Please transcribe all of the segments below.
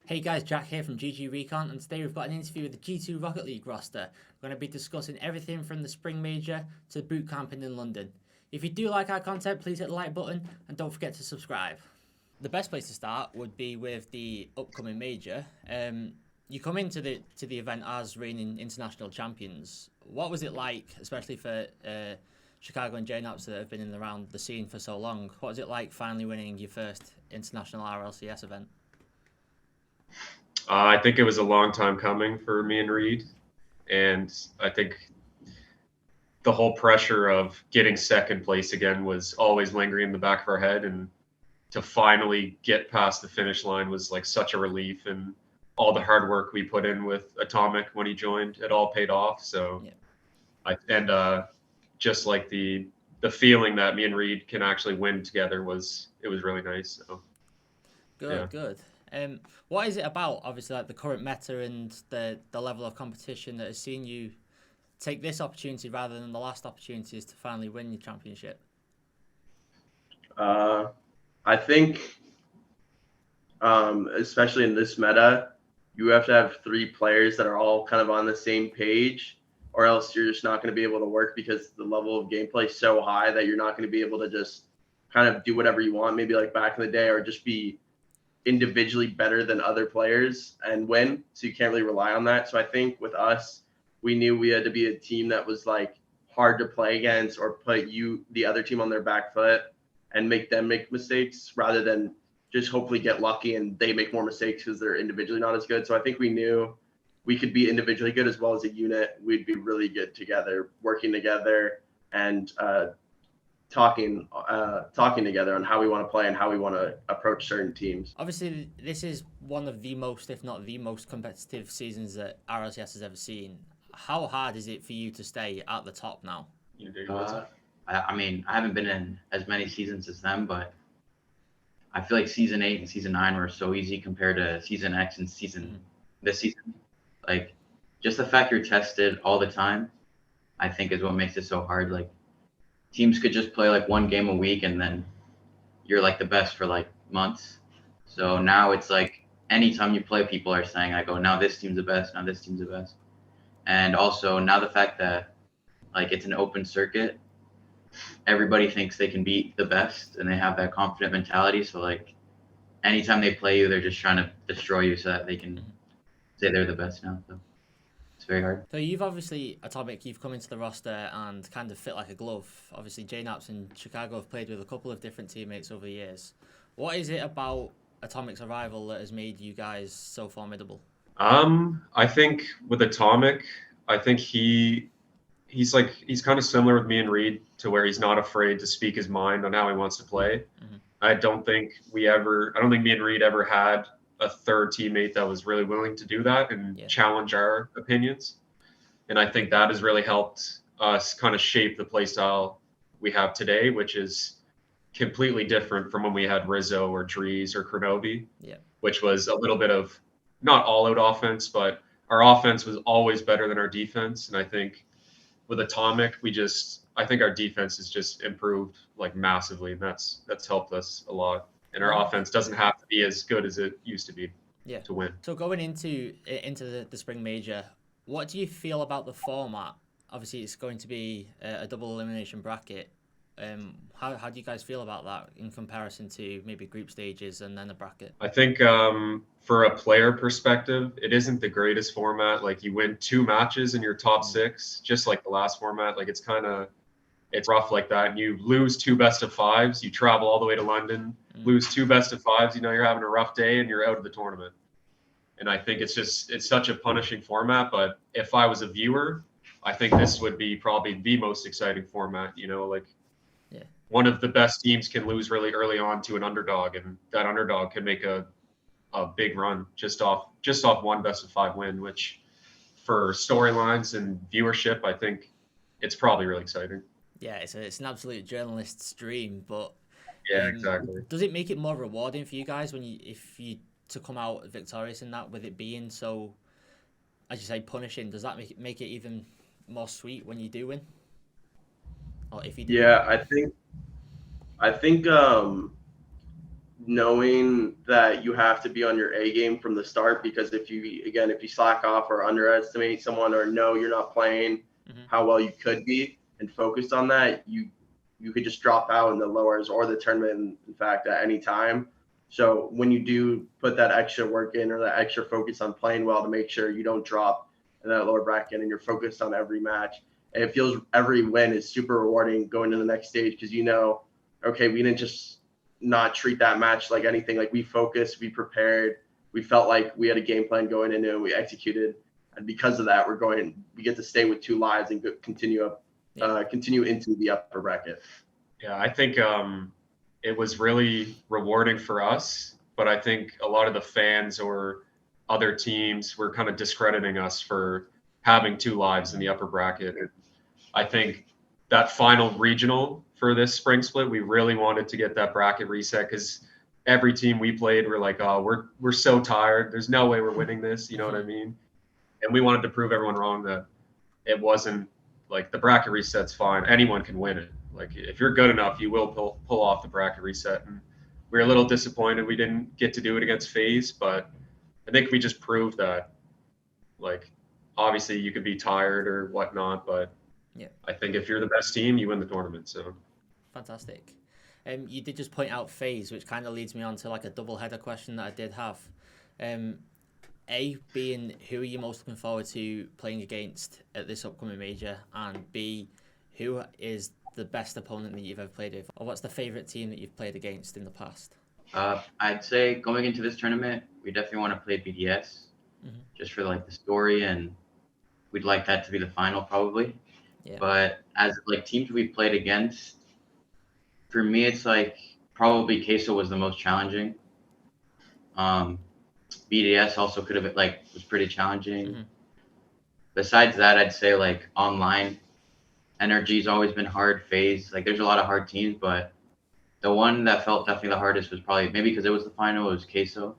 Hey guys, Jack here from GGRecon, and today we've got an interview with the G2 Rocket League roster. We're going to be discussing everything from the Spring Major to boot camping in London. If you do like our content, please hit the like button and don't forget to subscribe. The best place to start would be with the upcoming major. You come into the event as reigning international champions. What was it like, especially for Chicago and JKnaps that have been in and around the scene for so long? What was it like finally winning your first international RLCS event? I think it was a long time coming for me and Reed, and I think the whole pressure of getting second place again was always lingering in the back of our head, and to finally get past the finish line was like such a relief, and all the hard work we put in with At0mic when he joined, it all paid off. So Yeah. just like the feeling that me and Reed can actually win together was really nice. So yeah. Good. What is it about, obviously, like the current meta and the level of competition that has seen you take this opportunity rather than the last opportunities to finally win your championship? I think, especially in this meta, you have to have three players that are all kind of on the same page, or else you're just not going to be able to work because the level of gameplay is so high that you're not going to be able to just kind of do whatever you want, maybe like back in the day, or just be individually better than other players and win. So you can't really rely on that. So I think with us, we knew we had to be a team that was like hard to play against or put the other team on their back foot and make them make mistakes rather than just hopefully get lucky and they make more mistakes because they're individually not as good. So I think we knew we could be individually good as well as a unit. We'd be really good together, working together and talking together on how we want to play and how we want to approach certain teams. Obviously, this is one of the most, if not the most competitive seasons that RLCS has ever seen. How hard is it for you to stay at the top now? I mean, I haven't been in as many seasons as them, but I feel like season 8 and season 9 were so easy compared to season X and this season. Like, just the fact you're tested all the time, I think, is what makes it so hard. Like, teams could just play like one game a week and then you're like the best for like months. So now it's like anytime you play, people are saying like, oh, now this team's the best, now this team's the best. And also now the fact that like it's an open circuit, everybody thinks they can beat the best and they have that confident mentality. So like anytime they play you, they're just trying to destroy you so that they can say they're the best now. So it's very hard. So you've obviously, At0mic, you've come into the roster and kind of fit like a glove. Obviously, JKnaps and Chicago have played with a couple of different teammates over the years. What is it about At0mic's arrival that has made you guys so formidable? I think with At0mic, I think he's kind of similar with me and Reed to where he's not afraid to speak his mind on how he wants to play. Mm-hmm. I don't think me and Reed ever had a third teammate that was really willing to do that and challenge our opinions. And I think that has really helped us kind of shape the play style we have today, which is completely different from when we had Rizzo or Dries or Kronovi, which was a little bit of not all-out offense, but our offense was always better than our defense. And I think with At0mic, I think our defense has just improved like massively, and that's helped us a lot. And our offense doesn't have to be as good as it used to be to win. So going into the Spring Major, what do you feel about the format? Obviously, it's going to be a double elimination bracket. How do you guys feel about that in comparison to maybe group stages and then a bracket? I think for a player perspective, it isn't the greatest format. Like you win 2 matches in your top 6, just like the last format. Like it's rough like that. And you lose 2 best of 5s, you travel all the way to London, lose 2 best of 5s, you're having a rough day and you're out of the tournament. And I think it's such a punishing format. But if I was a viewer, I think this would be probably the most exciting format, one of the best teams can lose really early on to an underdog, and that underdog can make a big run just off 1 best of 5 win, which for storylines and viewership, I think it's probably really exciting. Yeah, it's an absolute journalist's dream, but exactly. Does it make it more rewarding for you guys if you to come out victorious in that, with it being so, as you say, punishing? Does that make it even more sweet when you do win? Or if you do I think knowing that you have to be on your A game from the start, because if you slack off or underestimate someone or know you're not playing how well you could be and focused on that, you could just drop out in the lowers or the tournament, in fact, at any time. So when you do put that extra work in or that extra focus on playing well to make sure you don't drop in that lower bracket and you're focused on every match, and it feels every win is super rewarding going to the next stage, because okay, we didn't just not treat that match like anything. Like, we focused, we prepared, we felt like we had a game plan going into it, we executed, and because of that, we get to stay with 2 lives and continue into the upper bracket. Yeah, I think it was really rewarding for us, but I think a lot of the fans or other teams were kind of discrediting us for having 2 lives in the upper bracket. And I think that final regional for this spring split, we really wanted to get that bracket reset, because every team we played were like, oh, we're so tired. There's no way we're winning this. You know what I mean? And we wanted to prove everyone wrong that it wasn't like the bracket reset's fine. Anyone can win it. Like, if you're good enough, you will pull off the bracket reset. And we're a little disappointed we didn't get to do it against FaZe, but I think we just proved that, like, obviously you could be tired or whatnot, but I think if you're the best team, you win the tournament. So fantastic. You did just point out FaZe, which kind of leads me on to like a double header question that I did have. A, being who are you most looking forward to playing against at this upcoming major, and B, who is the best opponent that you've ever played with, or what's the favorite team that you've played against in the past? I'd say going into this tournament, we definitely want to play BDS, just for like the story, and we'd like that to be the final probably. Yeah. But as like teams we've played against, for me, it's like probably Queso was the most challenging. BDS also could have been like, was pretty challenging. Besides that, I'd say like online, Energy's always been hard. FaZe, like there's a lot of hard teams, but the one that felt definitely the hardest was probably, maybe because it was the final, it was Queso.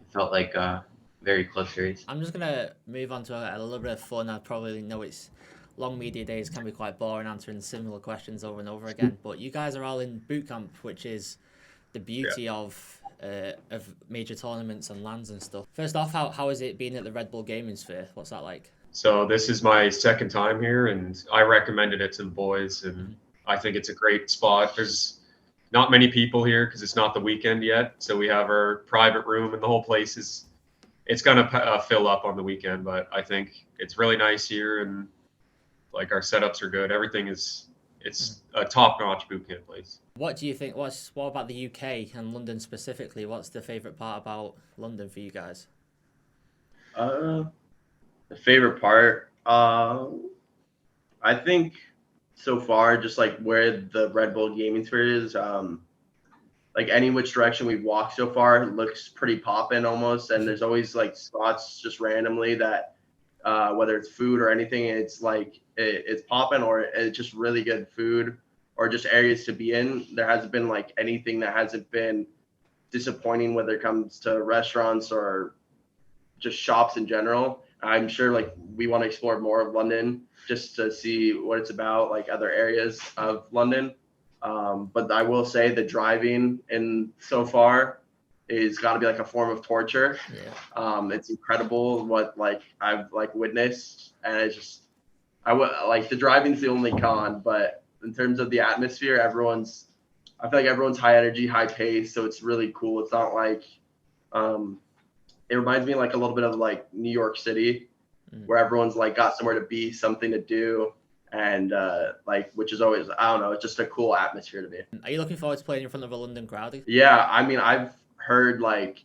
It felt like a very close series. I'm just gonna move on to a little bit of fun. I probably know it's long media days can be quite boring answering similar questions over and over again, but you guys are all in BootCamp, which is the beauty of major tournaments and LANs and stuff. First off, how is it being at the Red Bull Gaming Sphere? What's that like? So this is my second time here, and I recommended it to the boys, and I think it's a great spot. There's not many people here because it's not the weekend yet, so we have our private room, and the whole place it's gonna fill up on the weekend, but I think it's really nice here, and like our setups are good. Everything it's a top-notch bootcamp place. What do you think? What about the UK and London specifically? What's the favorite part about London for you guys? The favorite part, I think so far, just like where the Red Bull Gaming Sphere is, like any which direction we've walked so far, it looks pretty poppin' almost, and there's always like spots just randomly that whether it's food or anything, it's like it's popping, or it's just really good food, or just areas to be in. There hasn't been like anything that hasn't been disappointing, whether it comes to restaurants or just shops in general. I'm sure like we want to explore more of London just to see what it's about, like other areas of London. But I will say the driving in so far is got to be like a form of torture. It's incredible what like I've like witnessed, and it's just the driving's the only con, but in terms of the atmosphere, I feel like everyone's high energy, high pace, so it's really cool. It's not like it reminds me like a little bit of like New York City, where everyone's like got somewhere to be, something to do, and like, which is always, I don't know, it's just a cool atmosphere to be. Are you looking forward to playing in front of a London crowd? Yeah, I mean, I've heard like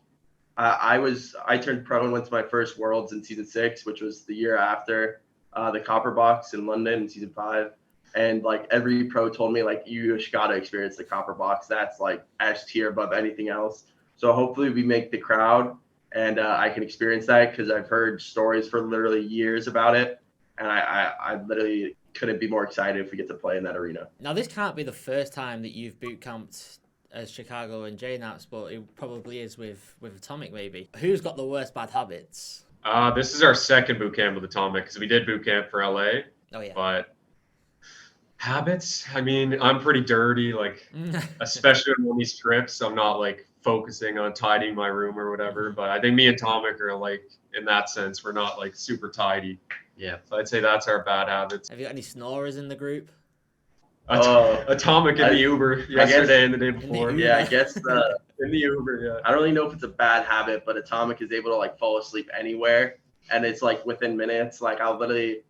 I turned pro and went to my first Worlds in season 6, which was the year after the Copper Box in London in season 5. And like every pro told me like, you just gotta experience the Copper Box. That's like S tier above anything else. So hopefully we make the crowd, and I can experience that, because I've heard stories for literally years about it, and I literally couldn't be more excited if we get to play in that arena. Now this can't be the first time that you've boot camped as Chicago and JKnaps, but it probably is with At0mic maybe. Who's got the worst bad habits? This is our second boot camp with At0mic, because we did boot camp for LA. Oh yeah. But Habits. I mean, I'm pretty dirty. Like, especially on these trips, I'm not like focusing on tidying my room or whatever. But I think me and Atomic are like in that sense, we're not like super tidy. Yeah. So I'd say that's our bad habits. Have you got any snorers in the group? Atomic in the Uber yesterday and the day before. Uber. Yeah, I guess In the Uber, yeah. I don't really know if it's a bad habit, but Atomic is able to like fall asleep anywhere, and it's like within minutes. Like I'll literally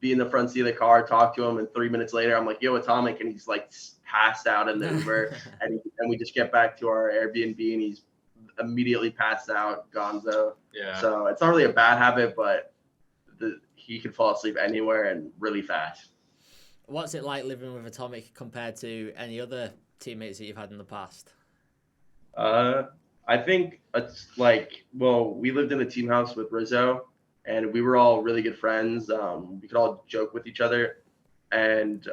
be in the front seat of the car, talk to him, and 3 minutes later, I'm like, "Yo, Atomic," and he's like passed out in the Uber, and we just get back to our Airbnb, and he's immediately passed out, gonzo. Yeah. So it's not really a bad habit, but he can fall asleep anywhere and really fast. What's it like living with Atomic compared to any other teammates that you've had in the past? I think it's like, well, we lived in a team house with Rizzo, and we were all really good friends. We could all joke with each other, and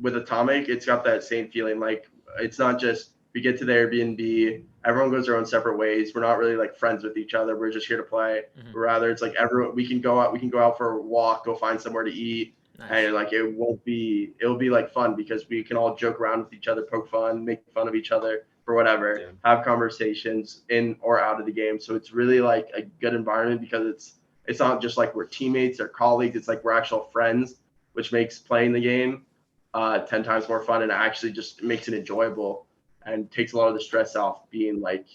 with Atomic, it's got that same feeling. Like it's not just we get to the Airbnb, everyone goes their own separate ways. We're not really like friends with each other. We're just here to play. Mhm. Rather, it's like everyone we can go out for a walk, go find somewhere to eat. Nice. And like it'll be like fun because we can all joke around with each other, poke fun, make fun of each other for whatever, have conversations in or out of the game. So it's really like a good environment because it's not just like we're teammates or colleagues. It's like we're actual friends, which makes playing the game 10 times more fun, and it actually just makes it enjoyable and takes a lot of the stress off being like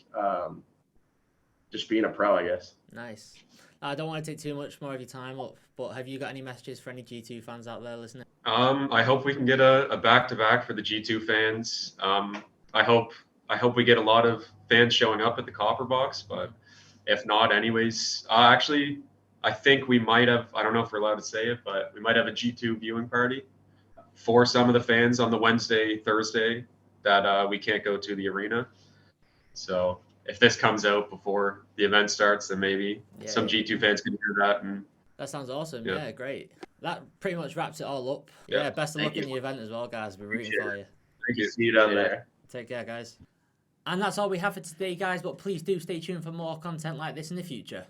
just being a pro, I guess. Nice. I don't want to take too much more of your time up, but have you got any messages for any G2 fans out there listening? I hope we can get a back-to-back for the G2 fans. I hope we get a lot of fans showing up at the Copper Box, but if not, anyways, actually, I think we might have, I don't know if we're allowed to say it, but we might have a G2 viewing party for some of the fans on the Wednesday, Thursday that we can't go to the arena. So if this comes out before the event starts, then maybe some G2 fans can hear that. And that sounds awesome. Yeah, great. That pretty much wraps it all up. Yeah, best of luck in the event as well, guys. We're rooting for you. Thank you. See you down there. Take care, guys. And that's all we have for today, guys, but please do stay tuned for more content like this in the future.